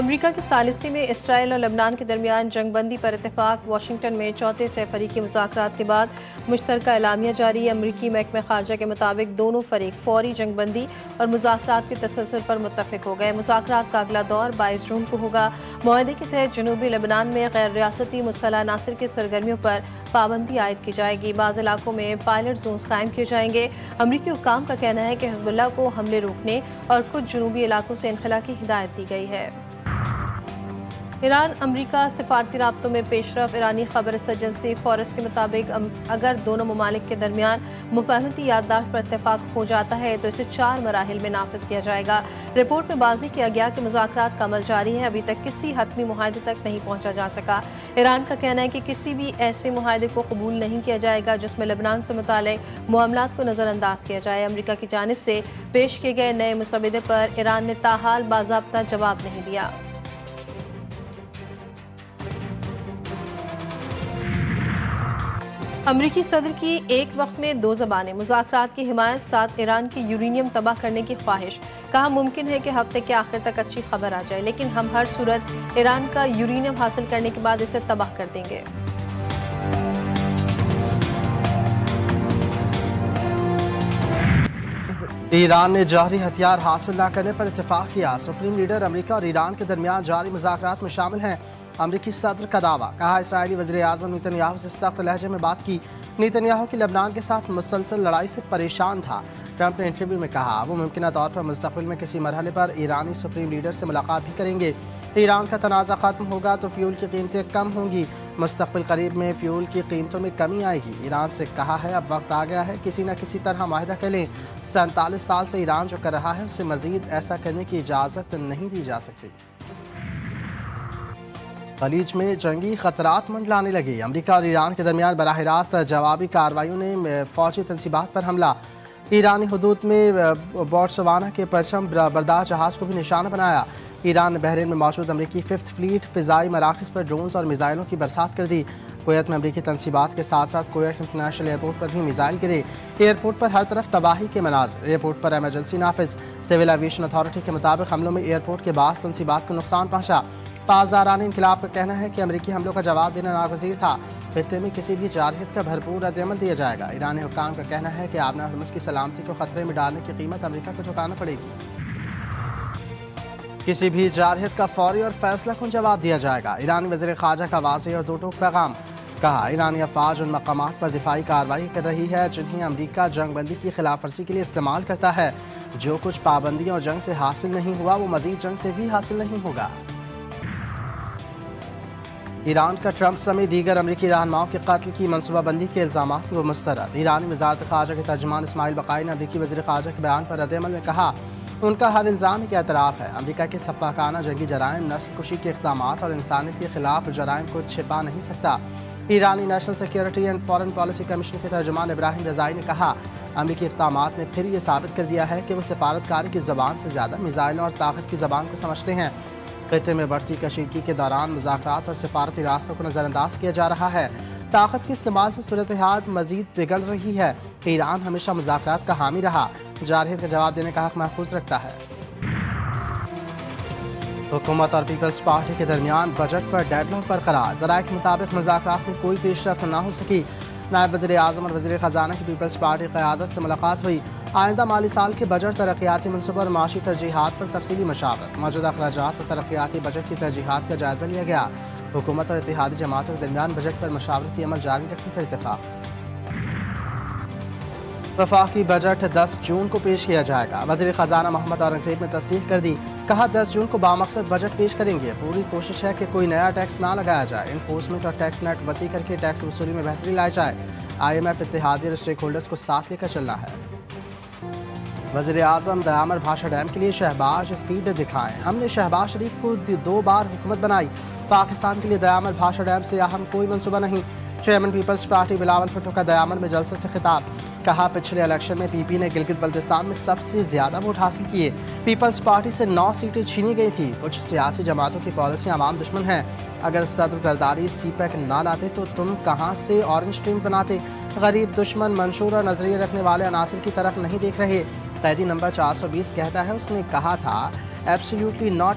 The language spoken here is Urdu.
امریکہ کی ثالثی میں اسرائیل اور لبنان کے درمیان جنگ بندی پر اتفاق۔ واشنگٹن میں چوتھے سہ فریقی مذاکرات کے بعد مشترکہ اعلامیہ جاری۔ امریکی محکمہ خارجہ کے مطابق دونوں فریق فوری جنگ بندی اور مذاکرات کے تسلسل پر متفق ہو گئے۔ مذاکرات کا اگلا دور 22 جون کو ہوگا۔ معاہدے کے تحت جنوبی لبنان میں غیر ریاستی مسلح عناصر کی سرگرمیوں پر پابندی عائد کی جائے گی۔ بعض علاقوں میں پائلٹ زونز قائم کیے جائیں گے۔ امریکی حکام کا کہنا ہے کہ حزب اللہ کو حملے روکنے اور کچھ جنوبی علاقوں سے انخلا کی ہدایت دی گئی ہے۔ ایران امریکہ سفارتی رابطوں میں پیش رفت۔ ایرانی خبر رساں ایجنسی فارس کے مطابق اگر دونوں ممالک کے درمیان مفاہمتی یادداشت پر اتفاق ہو جاتا ہے تو اسے 4 مراحل میں نافذ کیا جائے گا۔ رپورٹ میں واضح کیا گیا کہ مذاکرات کا عمل جاری ہے، ابھی تک کسی حتمی معاہدے تک نہیں پہنچا جا سکا۔ ایران کا کہنا ہے کہ کسی بھی ایسے معاہدے کو قبول نہیں کیا جائے گا جس میں لبنان سے متعلق معاملات کو نظر انداز کیا جائے۔ امریکہ کی جانب سے پیش کیے گئے نئے مسودے پر ایران نے تاحال باضابطہ جواب نہیں دیا۔ امریکی صدر کی ایک وقت میں 2 زبانیں، مذاکرات کی حمایت، ساتھ ایران کی یورینیم تباہ کرنے کی خواہش۔ کہا ممکن ہے کہ ہفتے کے آخر تک اچھی خبر آ جائے، لیکن ہم ہر صورت ایران کا یورینیم حاصل کرنے کے بعد اسے تباہ کر دیں گے۔ ایران نے جوہری ہتھیار حاصل نہ کرنے پر اتفاق کیا۔ سپریم لیڈر امریکہ اور ایران کے درمیان جاری مذاکرات میں شامل ہیں۔ امریکی صدر کا دعویٰ، کہا اسرائیلی وزیر اعظم نیتن یاہو سے سخت لہجے میں بات کی۔ نیتن یاہو کی لبنان کے ساتھ مسلسل لڑائی سے پریشان تھا۔ ٹرمپ نے انٹرویو میں کہا وہ ممکنہ طور پر مستقبل میں کسی مرحلے پر ایرانی سپریم لیڈر سے ملاقات بھی کریں گے۔ ایران کا تنازع ختم ہوگا تو فیول کی قیمتیں کم ہوں گی۔ مستقبل قریب میں فیول کی قیمتوں میں کمی آئے گی۔ ایران سے کہا ہے اب وقت آ گیا ہے کسی نہ کسی طرح معاہدہ کر لیں۔ 47 سال سے ایران جو کر رہا ہے اسے مزید ایسا کرنے کی اجازت نہیں دی جا سکتی۔ خلیج میں جنگی خطرات منڈلانے لگے۔ امریکہ اور ایران کے درمیان براہ راست جوابی کارروائیوں نے فوجی تنصیبات پر حملہ۔ ایرانی حدود میں بوٹسوانا کے پرچم بردار جہاز کو بھی نشانہ بنایا۔ ایران نے بحرین میں موجود امریکی 5th فلیٹ فضائی مراکز پر ڈرونز اور میزائلوں کی برسات کر دی۔ کویت میں امریکی تنصیبات کے ساتھ ساتھ کویت انٹرنیشنل ایئرپورٹ پر بھی میزائل گرے۔ ایئرپورٹ پر ہر طرف تباہی کے مناظر۔ ایئرپورٹ پر ایمرجنسی نافذ۔ سول ایویشن اتھارٹی کے مطابق حملوں میں ایئرپورٹ کے بعض تنصیبات کو نقصان پہنچا۔ پاسداران انقلاب کا کہنا ہے کہ امریکی حملوں کا جواب دینا ناگزیر تھا۔ خطے میں کسی بھی جارحیت کا بھرپور رد عمل دیا جائے گا۔ ایرانی حکام کا کہنا ہے کہ آبنہ ہرمز کی سلامتی کو خطرے میں ڈالنے کی قیمت امریکہ کو چکانا پڑے گی۔ کسی بھی جارحیت کا فوری اور فیصلہ کن جواب دیا جائے گا۔ ایرانی وزیر خارجہ کا واضح اور 2 ٹوک پیغام، کہا ایرانی افواج ان مقامات پر دفاعی کارروائی کر رہی ہے جنہیں امریکہ جنگ بندی کی خلاف ورزی کے لیے استعمال کرتا ہے۔ جو کچھ پابندیوں اور جنگ سے حاصل نہیں ہوا وہ مزید جنگ سے بھی حاصل نہیں ہوگا۔ ایران کا ٹرمپ سمیت دیگر امریکی رہنماؤں کے قتل کی منصوبہ بندی کے الزامات کو مسترد۔ ایرانی وزارت خارجہ کے ترجمان اسماعیل بقائی نے امریکی وزیر خارجہ کے بیان پر رد عمل میں کہا ان کا ہر الزام ایک اعتراف ہے۔ امریکہ کے سفاکانہ جنگی جرائم، نسل کشی کے اقدامات اور انسانیت کے خلاف جرائم کو چھپا نہیں سکتا۔ ایرانی national security and foreign policy commission کے ترجمان ابراہیم رضائی نے کہا امریکی اقدامات نے پھر یہ ثابت کر دیا ہے کہ وہ سفارتکاری کی زبان سے زیادہ میزائلوں اور طاقت کی زبان کو سمجھتے ہیں۔ خطے میں بڑھتی کشیدگی کے دوران مذاکرات اور سفارتی راستوں کو نظر انداز کیا جا رہا ہے۔ طاقت کے استعمال سے صورتحال مزید بگڑ رہی ہے۔ ایران ہمیشہ مذاکرات کا حامی رہا، جارحیت کا جواب دینے کا حق محفوظ رکھتا ہے۔ حکومت اور پیپلز پارٹی کے درمیان بجٹ پر ڈیڈ لاک برقرار۔ ذرائع کے مطابق مذاکرات میں کوئی پیش رفت نہ ہو سکی۔ نائب وزیر اعظم اور وزیر خزانہ کی پیپلز پارٹی قیادت سے ملاقات ہوئی۔ آئندہ مالی سال کے بجٹ، ترقیاتی منصوبوں اور معاشی ترجیحات پر تفصیلی مشاورت۔ موجودہ اخراجات اور ترقیاتی بجٹ کی ترجیحات کا جائزہ لیا گیا۔ حکومت اور اتحادی جماعتوں کے درمیان بجٹ پر مشاورتی عمل جاری رکھنے پر اتفاق۔ وفاقی بجٹ 10 جون کو پیش کیا جائے گا۔ وزیر خزانہ محمد اورنگزیب نے تصدیق کر دی، کہا 10 جون کو بامقصد بجٹ پیش کریں گے۔ پوری کوشش ہے کہ کوئی نیا ٹیکس نہ لگایا جائے۔ انفورسمنٹ اور ٹیکس نیٹ وسیع کر کے ٹیکس وصولی میں بہتری لائی جائے۔ IMF اتحادی اور اسٹیک ہولڈرز کو ساتھ لے کر چلنا ہے۔ وزیر اعظم دیامر بھاشا ڈیم کے لیے شہباز اسپیڈ دکھائیں۔ ہم نے شہباز شریف کو 2 بار حکومت بنائی۔ پاکستان کے لیے دیامر بھاشا ڈیم سے اہم کوئی منصوبہ نہیں۔ چیئرمین پیپلز پارٹی بلاول بھٹو کا دیامر میں جلسے سے خطاب، کہا پچھلے الیکشن میں پی پی نے گلگت بلتستان میں سب سے زیادہ ووٹ حاصل کیے۔ پیپلز پارٹی سے 9 سیٹیں چھینی گئی تھی۔ کچھ سیاسی جماعتوں کی پالیسیاں عوام دشمن ہیں۔ اگر صدر زرداری سی پیک نہ لاتے تو تم کہاں سے اورنج ٹیم بناتے؟ غریب، دشمن، منشور اور نظریے رکھنے والے عناصر کی طرف نہیں دیکھ رہے۔ قیدی نمبر 420 کہتا ہے اس نے کہا تھا ایبسلیوٹلی ناٹ،